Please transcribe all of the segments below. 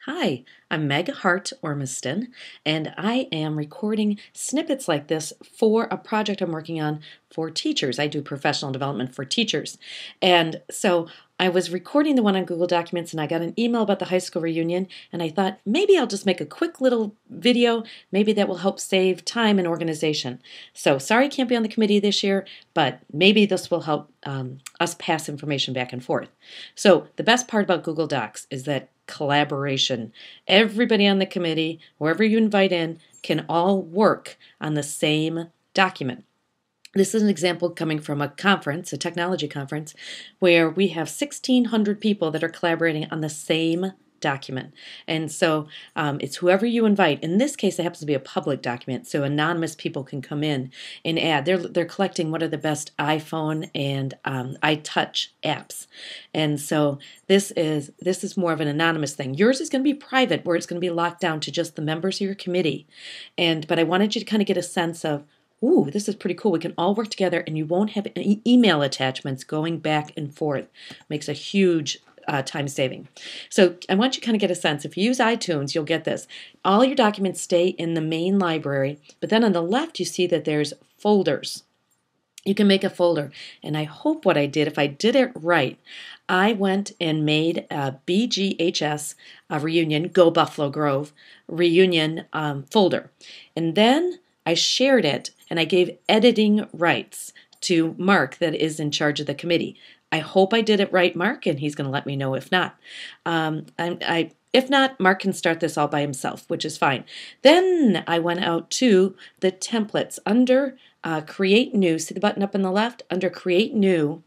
Hi, I'm Meg Hart Ormiston, and I am recording snippets like this for a project I'm working on for teachers. I do professional development for teachers. And so I was recording the one on Google Documents, and I got an email about the high school reunion, and I thought maybe I'll just make a quick little video. Maybe that will help save time and organization. So sorry I can't be on the committee this year, but maybe this will help us pass information back and forth. So the best part about Google Docs is that collaboration. Everybody on the committee, whoever you invite in, can all work on the same document. This is an example coming from a conference, a technology conference, where we have 1,600 people that are collaborating on the same document. And so it's whoever you invite. In this case, it happens to be a public document, so anonymous people can come in and add. They're collecting what are the best iPhone and iTouch apps. And so this is more of an anonymous thing. Yours is going to be private, where it's going to be locked down to just the members of your committee. But I wanted you to kind of get a sense of, ooh, this is pretty cool. We can all work together, and you won't have email attachments going back and forth. Makes a huge time saving. So I want you to kind of get a sense. If you use iTunes, you'll get this. All your documents stay in the main library, but then on the left you see that there's folders. You can make a folder, and I hope what I did, if I did it right, I went and made a BGHS reunion, Go Buffalo Grove reunion folder, and then I shared it, and I gave editing rights to Mark that is in charge of the committee. I hope I did it right, Mark, and he's going to let me know if not. If not, Mark can start this all by himself, which is fine. Then I went out to the templates under Create New. See the button up on the left? Under Create New,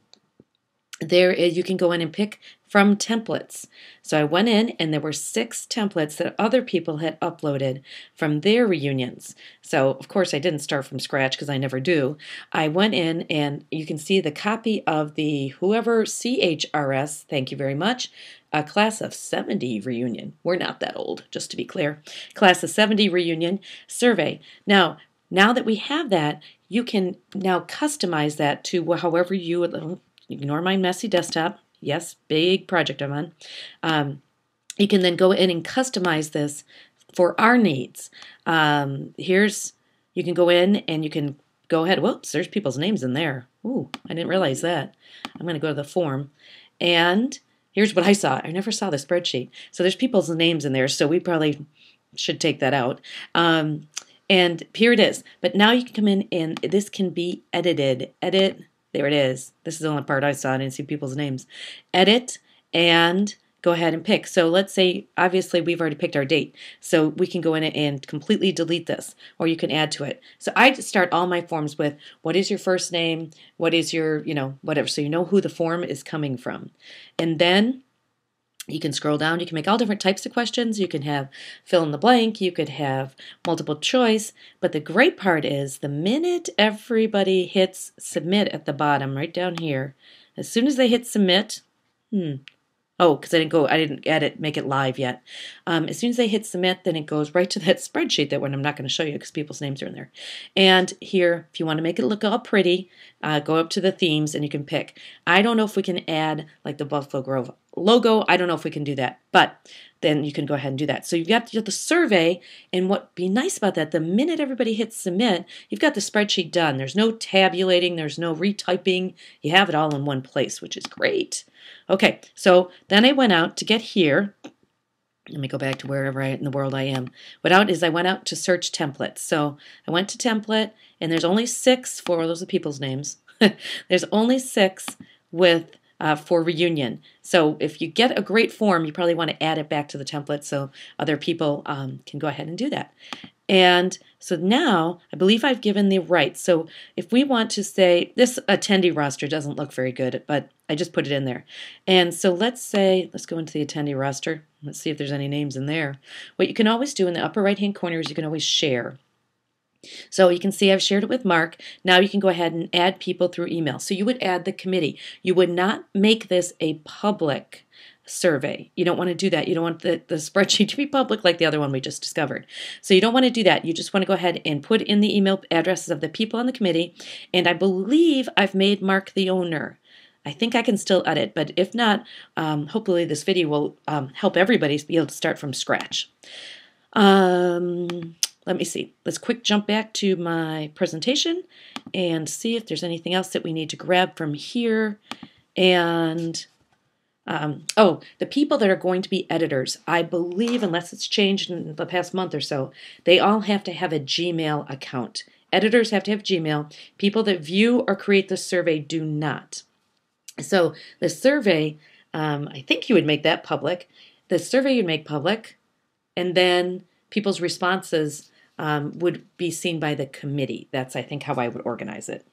you can go in and pick from templates. So I went in, and there were 6 templates that other people had uploaded from their reunions. So of course I didn't start from scratch because I never do. I went in, and you can see the copy of the whoever CHRS, thank you very much, a class of 70 reunion. We're not that old, just to be clear. Class of 70 reunion survey. Now that we have that, you can now customize that to however you would. Ignore my messy desktop. Yes, big project I'm on. You can then go in and customize this for our needs. You can go in and you can go ahead. Whoops, there's people's names in there. Ooh, I didn't realize that. I'm going to go to the form. And here's what I saw. I never saw the spreadsheet. So there's people's names in there, so we probably should take that out. And here it is. But now you can come in and this can be edited. Edit. There it is. This is the only part I saw. I didn't see people's names. Edit and go ahead and pick. So let's say, obviously, we've already picked our date. So we can go in and completely delete this, or you can add to it. So I start all my forms with, what is your first name? What is your, whatever. So you know who the form is coming from. And then you can scroll down. You can make all different types of questions. You can have fill in the blank. You could have multiple choice. But the great part is the minute everybody hits submit at the bottom, right down here, as soon as they hit submit, oh, because I didn't add it, make it live yet. As soon as they hit submit, then it goes right to that spreadsheet that one I'm not going to show you because people's names are in there. And here, if you want to make it look all pretty, go up to the themes and you can pick. I don't know if we can add like the Buffalo Grove logo. I don't know if we can do that, but then you can go ahead and do that. So you've got the survey, and what be nice about that, the minute everybody hits submit, you've got the spreadsheet done. There's no tabulating, there's no retyping. You have it all in one place, which is great. Okay, so then I went out to get here. Let me go back to wherever in the world I am. I went out to search templates. So I went to template, and there's only 6 for those are people's names. There's only 6 with for reunion. So if you get a great form, you probably want to add it back to the template so other people can go ahead and do that. And so now I believe I've given the rights. So if we want to say this attendee roster doesn't look very good, but I just put it in there. And so let's go into the attendee roster. Let's see if there's any names in there. What you can always do in the upper right hand corner is you can always share. So you can see I've shared it with Mark. Now you can go ahead and add people through email. So you would add the committee. You would not make this a public survey. You don't want to do that. You don't want the spreadsheet to be public like the other one we just discovered. So you don't want to do that. You just want to go ahead and put in the email addresses of the people on the committee. And I believe I've made Mark the owner. I think I can still edit, but if not, hopefully this video will help everybody be able to start from scratch. Let me see. Let's quick jump back to my presentation and see if there's anything else that we need to grab from here. And oh, the people that are going to be editors, I believe, unless it's changed in the past month or so, they all have to have a Gmail account. Editors have to have Gmail. People that view or create the survey do not. So the survey, I think you would make that public. The survey you'd make public, and then people's responses would be seen by the committee. That's, I think, how I would organize it.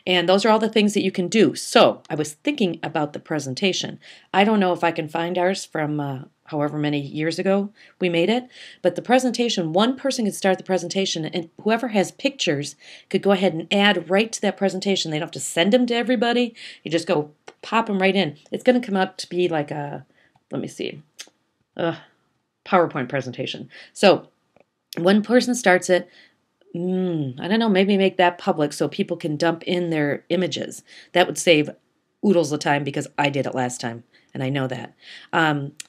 And those are all the things that you can do. So I was thinking about the presentation. I don't know if I can find ours from however many years ago we made it, but the presentation, one person could start the presentation, and whoever has pictures could go ahead and add right to that presentation. They don't have to send them to everybody. You just go pop them right in. It's going to come out to be like a, let me see, PowerPoint presentation. So one person starts it. I don't know, maybe make that public so people can dump in their images. That would save oodles of time because I did it last time, and I know that.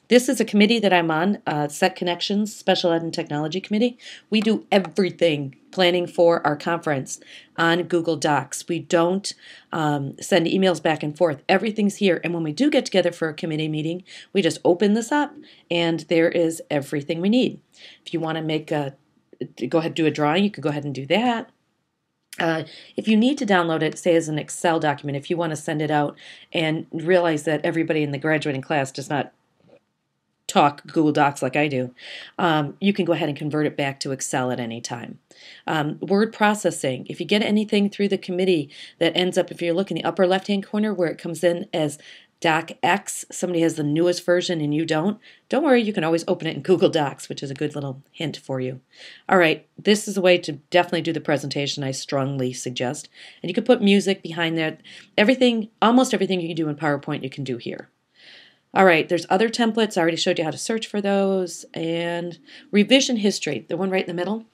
This is a committee that I'm on, Set Connections, Special Ed and Technology Committee. We do everything planning for our conference on Google Docs. We don't send emails back and forth. Everything's here, and when we do get together for a committee meeting, we just open this up, and there is everything we need. If you want to make go ahead and do a drawing, you could go ahead and do that. If you need to download it, say as an Excel document, if you want to send it out and realize that everybody in the graduating class does not talk Google Docs like I do, you can go ahead and convert it back to Excel at any time. Word processing, if you get anything through the committee that ends up, if you look in the upper left-hand corner where it comes in as DocX, somebody has the newest version and you don't worry, you can always open it in Google Docs, which is a good little hint for you. All right, this is a way to definitely do the presentation, I strongly suggest. And you can put music behind that. Everything, almost everything you can do in PowerPoint, you can do here. All right, there's other templates. I already showed you how to search for those. And revision history, the one right in the middle.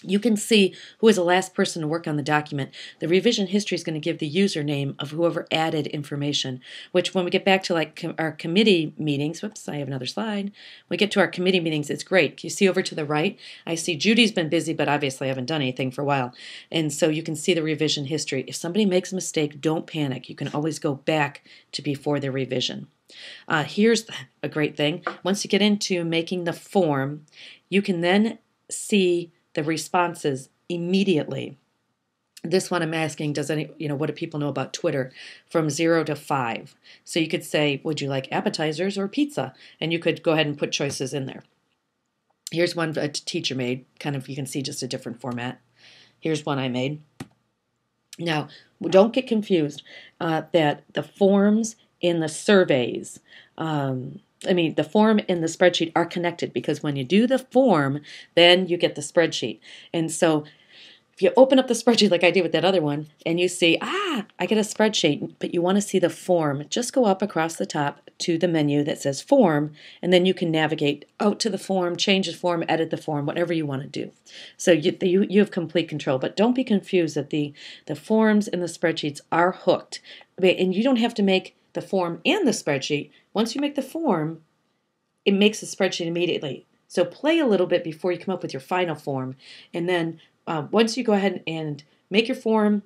You can see who was the last person to work on the document. The revision history is going to give the username of whoever added information, which when we get back to like our committee meetings, whoops, I have another slide. When we get to our committee meetings, it's great. You see over to the right, I see Judy's been busy, but obviously I haven't done anything for a while. And so you can see the revision history. If somebody makes a mistake, don't panic. You can always go back to before the revision. Here's a great thing. Once you get into making the form, you can then see the responses immediately. This one I'm asking, what do people know about Twitter? From 0 to 5. So you could say, would you like appetizers or pizza? And you could go ahead and put choices in there. Here's one a teacher made, kind of, you can see just a different format. Here's one I made. Now, don't get confused that the forms in the surveys, the form and the spreadsheet are connected, because when you do the form, then you get the spreadsheet. And so if you open up the spreadsheet like I did with that other one, and you see, I get a spreadsheet, but you want to see the form, just go up across the top to the menu that says form, and then you can navigate out to the form, change the form, edit the form, whatever you want to do. So you have complete control, but don't be confused that the forms and the spreadsheets are hooked. And you don't have to make the form and the spreadsheet. Once you make the form, it makes the spreadsheet immediately. So play a little bit before you come up with your final form. And then once you go ahead and make your form,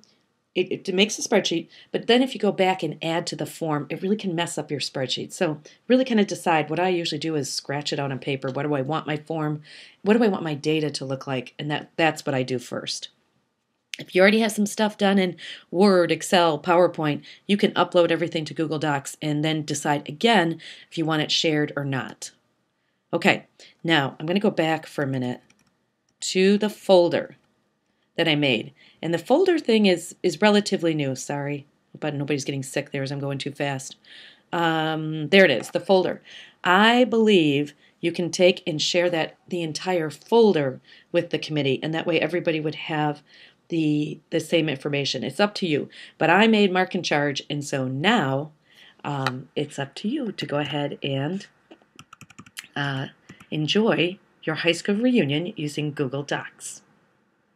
it makes a spreadsheet. But then if you go back and add to the form, it really can mess up your spreadsheet. So really kind of decide. What I usually do is scratch it out on paper. What do I want my form? What do I want my data to look like? And that's what I do first. If you already have some stuff done in Word, Excel, PowerPoint, you can upload everything to Google Docs and then decide again if you want it shared or not. Okay, now I'm going to go back for a minute to the folder that I made. And the folder thing is relatively new. Sorry, but nobody's getting sick there as I'm going too fast. There it is, the folder. I believe you can take and share the entire folder with the committee, and that way everybody would have the same information. It's up to you. But I made Mark in charge, and so now it's up to you to go ahead and enjoy your high school reunion using Google Docs.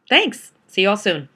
Thanks. See you all soon.